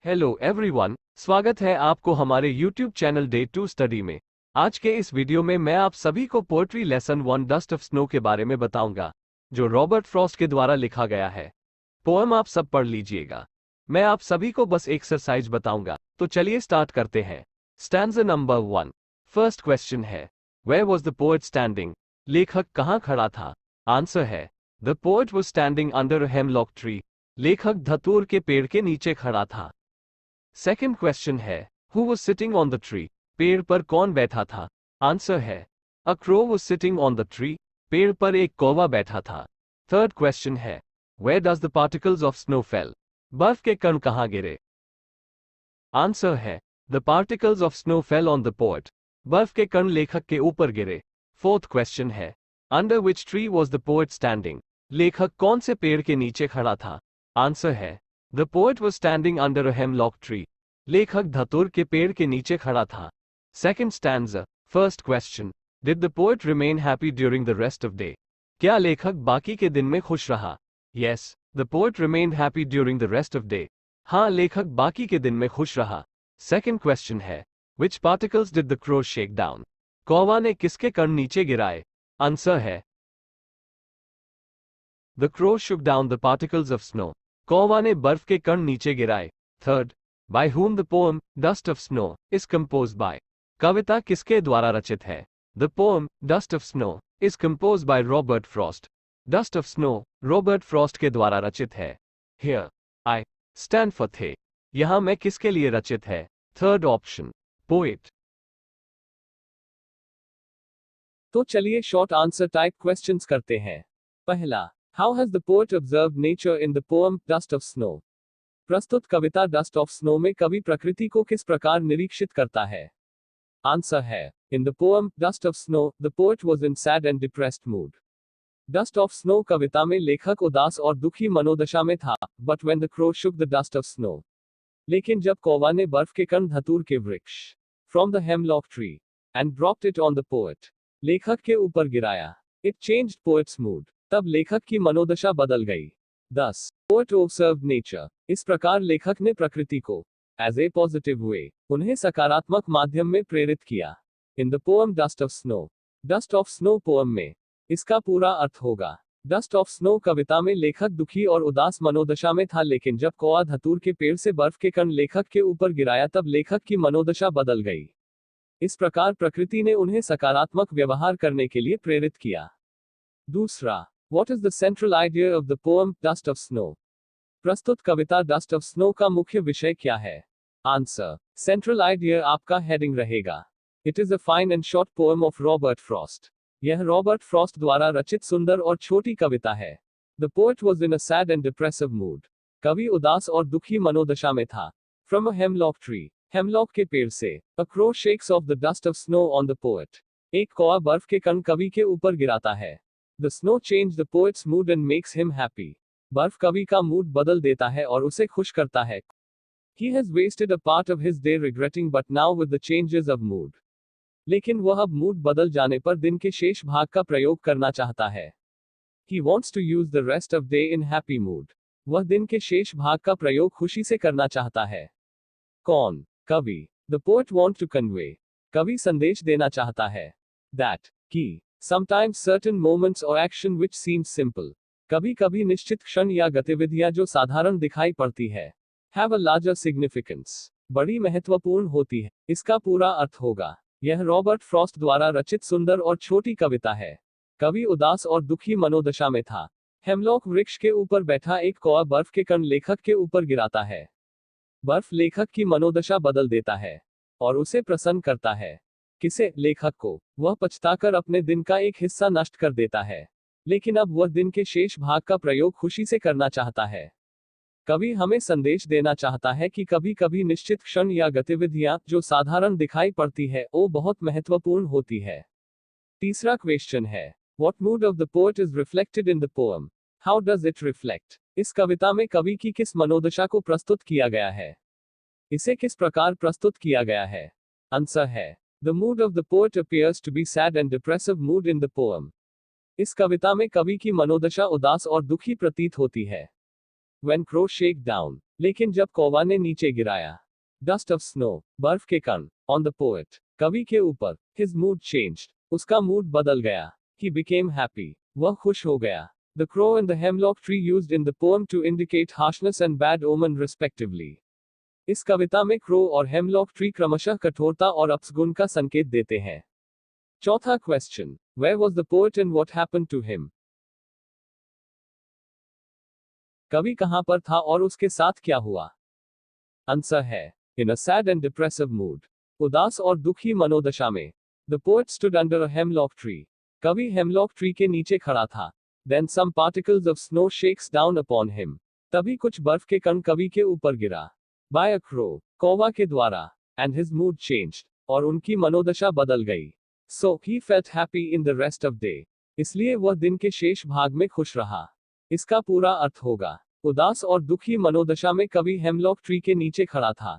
Hello everyone, स्वागत है आपको हमारे YouTube चैनल डे 2 स्टडी में। आज के इस वीडियो में मैं आप सभी को poetry lesson 1 dust of snow के बारे में बताऊंगा, जो रॉबर्ट फ्रॉस्ट के द्वारा लिखा गया है। पोएम आप सब पढ़ लीजिएगा। मैं आप सभी को बस एक्सरसाइज बताऊंगा, तो चलिए स्टार्ट करते हैं। Stanza number 1। फर्स्ट क्वेश्चन है, where was the poet standing? लेखक कहाँ खड़ा था? आंसर है, the poet was standing under a hemlock tree. लेखक धतूर के पेड़ के नीचे खड़ा था। सेकेंड क्वेश्चन है, who was sitting on the tree? पेड़ पर कौन बैठा था? आंसर है, a crow was sitting on the tree. पेड़ पर एक कौवा बैठा था। थर्ड क्वेश्चन है, where does the particles of snow fail? बर्फ के कण कहाँ गिरे? आंसर है, the particles of snow fell on the poet. बर्फ के कण लेखक के ऊपर गिरे। फोर्थ क्वेश्चन है, under which tree was the poet standing? लेखक कौन से पेड़ के नीचे खड़ा था? आंसर है, the poet was standing under a hemlock tree. लेखक धतूर के पेड़ के नीचे खड़ा था। Second stanza. First question, did the poet remain happy during the rest of day? क्या लेखक बाकी के दिन में खुश रहा? Yes, the poet remained happy during the rest of day. हाँ, लेखक बाकी के दिन में खुश रहा। सेकंड क्वेश्चन है, which particles did the crow shake down? कौवा ने किसके कण नीचे गिराए? आंसर है, the crow shook down the particles of snow. कौवा ने बर्फ के कण नीचे गिराए। Third, by whom the poem dust of snow is composed by? कविता किसके द्वारा रचित है? The poem dust of snow is composed by Robert Frost. Dust of snow Robert Frost के द्वारा रचित है। Here I stand for थे। यहां मैं किसके लिए रचित है? Third option, poet. तो चलिए शॉर्ट आंसर टाइप क्वेश्चंस करते हैं। पहला, how has the poet observed nature in the poem dust of snow? प्रस्तुत कविता डस्ट ऑफ स्नो में कवि प्रकृति को किस प्रकार निरीक्षित करता है? आंसर है, in the poem dust of snow the poet was in sad and depressed mood. Dust of snow कविता में लेखक उदास और दुखी मनोदशा में था। But when the crow shook the dust of snow, लेकिन जब कौवा ने बर्फ के कण धतूर के वृक्ष from the hemlock tree and dropped it on the poet, लेखक के ऊपर गिराया, इट चेंज्ड पोएट्स मूड, तब लेखक की मनोदशा बदल गई। 10. पोएट ऑब्जर्व्ड नेचर, इस प्रकार लेखक ने प्रकृति को एज ए पॉजिटिव वे, उन्हें सकारात्मक माध्यम में प्रेरित किया। इन the poem dust of snow, dust of snow poem में इसका पूरा अर्थ होगा, डस्ट ऑफ स्नो कविता में लेखक दुखी और उदास मनोदशा में था, लेकिन जब कौवा धतूर के पेड़ से बर्फ के कण लेखक के ऊपर गिराया तब लेखक की मनोदशा बदल गई। इस प्रकार प्रकृति ने उन्हें सकारात्मक व्यवहार करने के लिए प्रेरित किया। दूसरा, What is the central idea of the poem Dust of Snow? प्रस्तुत कविता डस्ट ऑफ स्नो का मुख्य विषय क्या है? आंसर, सेंट्रल आइडिया आपका हेडिंग रहेगा। It is a fine and short poem of Robert Frost. यह रॉबर्ट फ्रॉस्ट द्वारा रचित सुंदर और छोटी कविता है। The poet was in a sad and depressive mood. कवि उदास और दुखी मनोदशा में था। From a hemlock tree, hemlock के पेड़ से। A crow shakes of the dust of snow on the poet, एक कौवा बर्फ के कण कवि के ऊपर गिराता है। The snow changed the poet's mood and makes him happy. बर्फ कवि का मूड बदल देता है और उसे खुश करता है। He has wasted a part of his day regretting but now with the changes of mood. लेकिन वह अब मूड बदल जाने पर दिन के शेष भाग का प्रयोग करना चाहता है। He wants to use the rest of day in happy mood. वह दिन के शेष भाग का प्रयोग खुशी से करना चाहता है। कौन? कवि। The poet wants to convey. कवि संदेश देना चाहता है। That, कि Sometimes certain moments or action which seems simple, कभी कभी निश्चित क्षण या गतिविधियां जो साधारण दिखाई पड़ती है, have a larger significance, बड़ी महत्वपूर्ण होती है। इसका पूरा अर्थ होगा, यह रॉबर्ट फ्रॉस्ट द्वारा रचित सुंदर और छोटी कविता है। कवि उदास और दुखी मनोदशा में था। हेमलॉक वृक्ष के ऊपर बैठा एक कौवा बर्फ के कण लेखक के ऊपर गिराता है। बर्फ लेखक की मनोदशा बदल देता है और उसे प्रसन्न करता है। किसे? लेखक को। वह पछताकर अपने दिन का एक हिस्सा नष्ट कर देता है, लेकिन अब वह दिन के शेष भाग का प्रयोग खुशी से करना चाहता है। कवि हमें संदेश देना चाहता है कि कभी कभी निश्चित क्षण या गतिविधियां जो साधारण दिखाई पड़ती है वो बहुत महत्वपूर्ण होती है। तीसरा क्वेश्चन है, What mood of the poet is reflected in the poem? How does it reflect? इस कविता में कवि की किस मनोदशा को प्रस्तुत किया गया है? इसे किस प्रकार प्रस्तुत किया गया है? आंसर है, The mood of the poet appears to be sad and depressive mood in the poem. इस कविता में कवि की मनोदशा उदास और दुखी प्रतीत होती है। When crow shake down, लेकिन जब कौवा ने नीचे गिराया डस्ट ऑफ स्नो, बर्फ के कण, ऑन द पोएट, कवि के ऊपर, हिज मूड चेंज्ड, उसका मूड बदल गया, ही बिकेम हैप्पी, वह खुश हो गया। The crow and the hemlock tree used in the poem to indicate harshness and bad omen respectively. इस कविता में क्रो और हेमलॉक ट्री क्रमशः कठोरता और अपसगुन का संकेत देते हैं। चौथा question, where was the poet and what happened to him? कवि कहां पर था और उसके साथ क्या हुआ? आंसर है, in a sad and depressive mood, उदास और दुखी मनोदशा में। The poet stood under a hemlock tree, कवि हेमलॉक ट्री के नीचे खड़ा था। Then some particles of snow shakes down upon him, तभी कुछ बर्फ के कण कवि के ऊपर गिरा। बाय अ क्रो, कौवा के द्वारा, एंड हिज मूड चेंज्ड, और उनकी मनोदशा बदल गई। So he felt happy in the rest of day, इसलिए वह दिन के शेष भाग में खुश रहा। इसका पूरा अर्थ होगा, उदास और दुखी मनोदशा में कवि हेमलॉक ट्री के नीचे खड़ा था,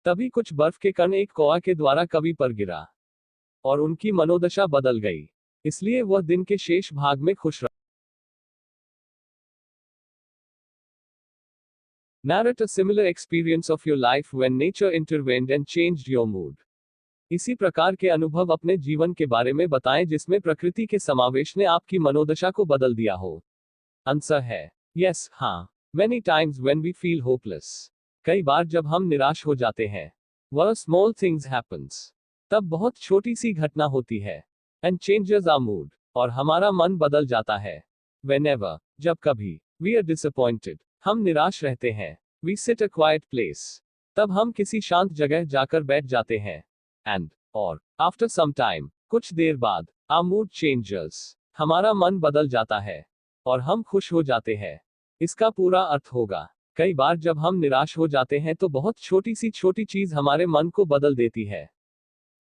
तभी कुछ बर्फ के कण एक कौवा के द्वारा कवि पर गिरा, और उनकी मनोदशा बदल गई, इसलिए वह दिन के शेष भाग में खुश रहा। Narrate a similar experience of your life when nature intervened and changed your mood. इसी प्रकार के अनुभव अपने जीवन के बारे में बताएं जिसमें प्रकृति के समावेश ने आपकी मनोदशा को बदल दिया हो। आंसर है, यस, हाँ। Many times when we feel hopeless, कई बार जब हम निराश हो जाते हैं, where small things happens, तब बहुत छोटी सी घटना होती है, and changes our mood, और हमारा मन बदल जाता है। Whenever, जब कभी, we are disappointed, हम निराश रहते हैं, we sit a quiet place, तब हम किसी शांत जगह जाकर बैठ जाते हैं, and, और, after some time, कुछ देर बाद, our mood changes, हमारा मन बदल जाता है, और हम खुश हो जाते हैं। इसका पूरा अर्थ होगा, कई बार जब हम निराश हो जाते हैं तो बहुत छोटी सी छोटी चीज हमारे मन को बदल देती है।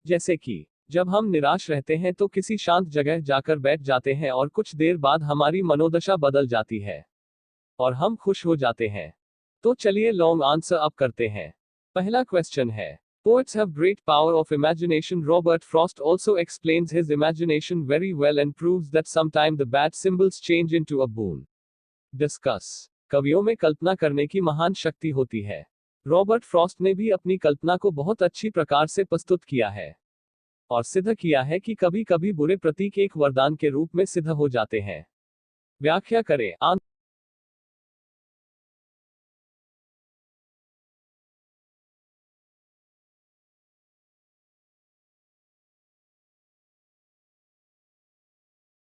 जैसे कि, जब हम निराश रहते हैं तो किसी शांत जगह जाकर बैठ जाते हैं और कुछ देर बाद हमारी मनोदशा बदल जाती है, और हम खुश हो जाते हैं। तो चलिए लॉन्ग आंसर अप करते हैं। पहला क्वेश्चन है, Poets have great power of imagination. Robert Frost also explains his imagination very well and proves that sometimes the bad symbols change into a boon. Discuss. कवियों में कल्पना करने की महान शक्ति होती है। रॉबर्ट फ्रॉस्ट ने भी अपनी कल्पना को बहुत अच्छी प्रकार से प्रस्तुत किया है, और सिद्ध किया है कि कभी कभी बुरे प्रतीक एक वरदान के रूप में सिद्ध हो जाते हैं। व्याख्या करें।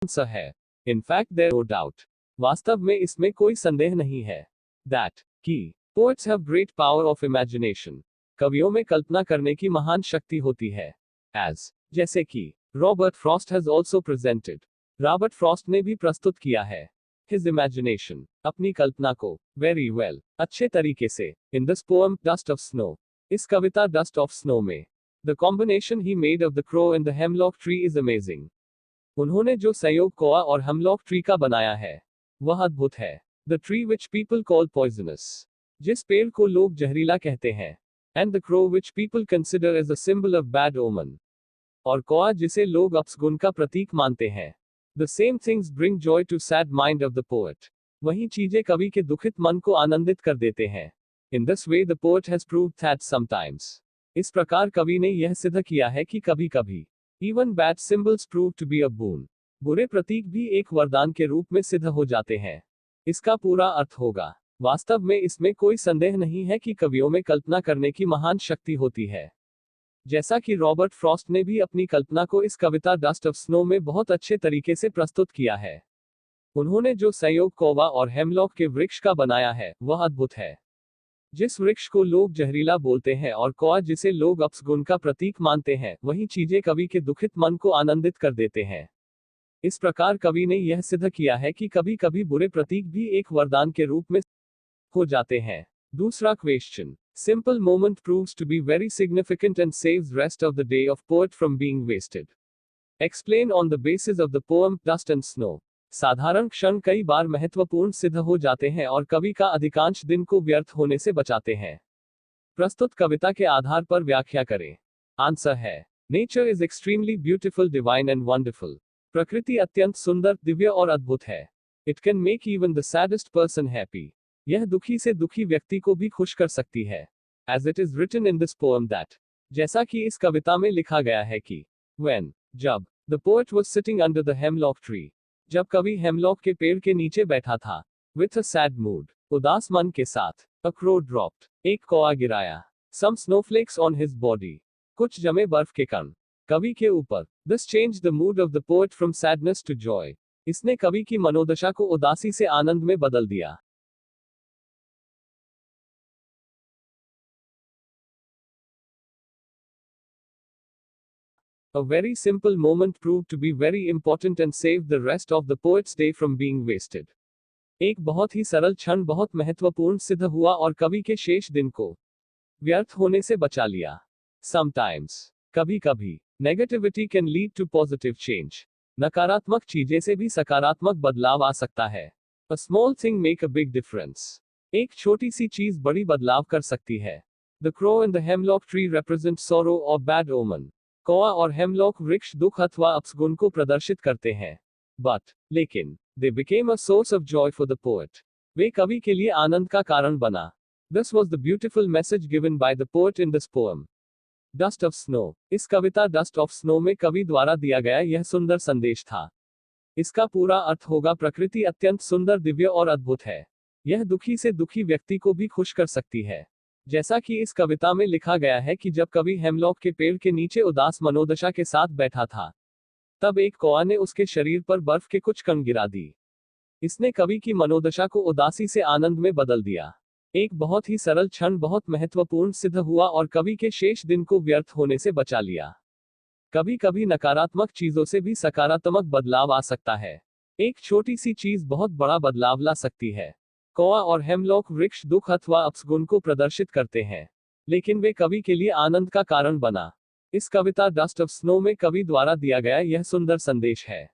आंसर है, in fact there no doubt, वास्तव में इसमें कोई संदेह नहीं है, दैट, कि poets have great power of imagination, कवियों में कल्पना करने की महान शक्ति होती है, एज, जैसे कि, Robert Frost has also presented, Robert Frost ने भी प्रस्तुत किया है, हिज इमेजिनेशन, अपनी कल्पना को, वेरी वेल, अच्छे तरीके से, in this poem dust of snow, इस कविता डस्ट ऑफ स्नो में, the combination he made of the crow and the hemlock tree is amazing, उन्होंने जो संयोग कौवा और हेमलॉक ट्री का बनाया है, वह अद्भुत है। The tree which people call poisonous, जिस पेड़ को लोग जहरीला कहते हैं, and the crow which people consider as a symbol of bad omen, और कौवा जिसे लोग अपसगुन का प्रतीक मानते हैं। The same things bring joy to sad mind of the poet, वही चीजें कवि के दुखित मन को आनंदित कर देते हैं। In this way the poet has proved that sometimes, इस प्रकार कवि ने यह सिद्ध किया है कि कभी कभी, even bad symbols prove to be a boon, बुरे प्रतीक भी एक वरदान के रूप में सिद्ध हो जाते हैं। इसका पूरा अर्थ होगा, वास्तव में इसमें कोई संदेह नहीं है कि कवियों में कल्पना करने की महान शक्ति होती है। जैसा कि रॉबर्ट फ्रॉस्ट ने भी अपनी कल्पना को इस कविता डस्ट ऑफ स्नो में बहुत अच्छे तरीके से प्रस्तुत किया है। उन्होंने जो संयोग कौवा और हेमलॉक के वृक्ष का बनाया है, वह अद्भुत है। जिस वृक्ष को लोग जहरीला बोलते हैं और कौवा जिसे लोग अपसगुन का प्रतीक मानते हैं, वही चीजें कवि के दुखित मन को आनंदित कर देते हैं। इस प्रकार कवि ने यह सिद्ध किया है कि कभी कभी बुरे प्रतीक भी एक वरदान के रूप में हो जाते हैं। दूसरा question, simple moment proves to be very significant and saves rest of the day of poet from being wasted. Explain on the basis of the poem dust and snow. साधारण क्षण कई बार महत्वपूर्ण सिद्ध हो जाते हैं और कवि का अधिकांश दिन को व्यर्थ होने से बचाते हैं। प्रस्तुत कविता के आधार पर व्याख्या करें। आंसर है, nature is extremely beautiful, divine and wonderful. प्रकृति अत्यंत सुंदर, दिव्य और अद्भुत है। It can make even the saddest person happy. यह दुखी से दुखी व्यक्ति को भी खुश कर सकती है। As it is written in this poem that, जैसा कि इस कविता में लिखा गया है कि, when, जब, the poet was sitting under the hemlock tree, जब कवि हेमलॉक के पेड़ के नीचे बैठा था, with a sad mood, उदास मन के साथ, a crow dropped, एक कौआ गिराया, some snowflakes on his body, कुछ जमे बर्फ के कण, कवि के ऊपर, this changed the mood of the poet from sadness to joy, इसने कवि की मनोदशा को उदासी से आनंद में बदल दिया। A very simple moment proved to be very important and saved the rest of the poet's day from being wasted. एक बहुत ही सरल क्षण बहुत महत्वपूर्ण सिद्ध हुआ और कवि के शेष दिन को व्यर्थ होने से बचा लिया। Sometimes, कभी कभी, negativity can lead to positive change. नकारात्मक चीजें से भी सकारात्मक बदलाव आ सकता है। A small thing make a big difference. एक छोटी सी चीज बड़ी बदलाव कर सकती है। The crow and the hemlock tree represent sorrow or bad omen. कौआ और हेमलॉक वृक्ष दुख अथवा अपसगुन को प्रदर्शित करते हैं। But, लेकिन, they became a source of joy for the poet. वे कवि के लिए आनंद का कारण बना। This was the beautiful message given by the poet in this poem. Dust of Snow. इस कविता डस्ट ऑफ स्नो में कवि द्वारा दिया गया यह सुंदर संदेश था। इसका पूरा अर्थ होगा प्रकृति अत्यंत सुंदर दिव्य और अद्भुत है। यह दुखी से दुखी व्यक्ति को भी खुश कर सकती है। जैसा कि इस कविता में लिखा गया है कि जब कवि हेमलॉक के पेड़ के नीचे उदास मनोदशा के साथ बैठा था, तब एक कौआ ने उसके शरीर पर बर्फ के कुछ कण गिरा दी। इसने कवि की मनोदशा को उदासी से आनंद में बदल दिया। एक बहुत ही सरल क्षण बहुत महत्वपूर्ण सिद्ध हुआ और कवि के शेष दिन को व्यर्थ होने से बचा लिया। कभी कभी नकारात्मक चीजों से भी सकारात्मक बदलाव आ सकता है। एक छोटी सी चीज बहुत बड़ा बदलाव ला सकती है। कौआ और हेमलॉक वृक्ष दुख अथवा अपसगुन को प्रदर्शित करते हैं, लेकिन वे कवि के लिए आनंद का कारण बना। इस कविता डस्ट ऑफ स्नो में कवि द्वारा दिया गया यह सुंदर संदेश है।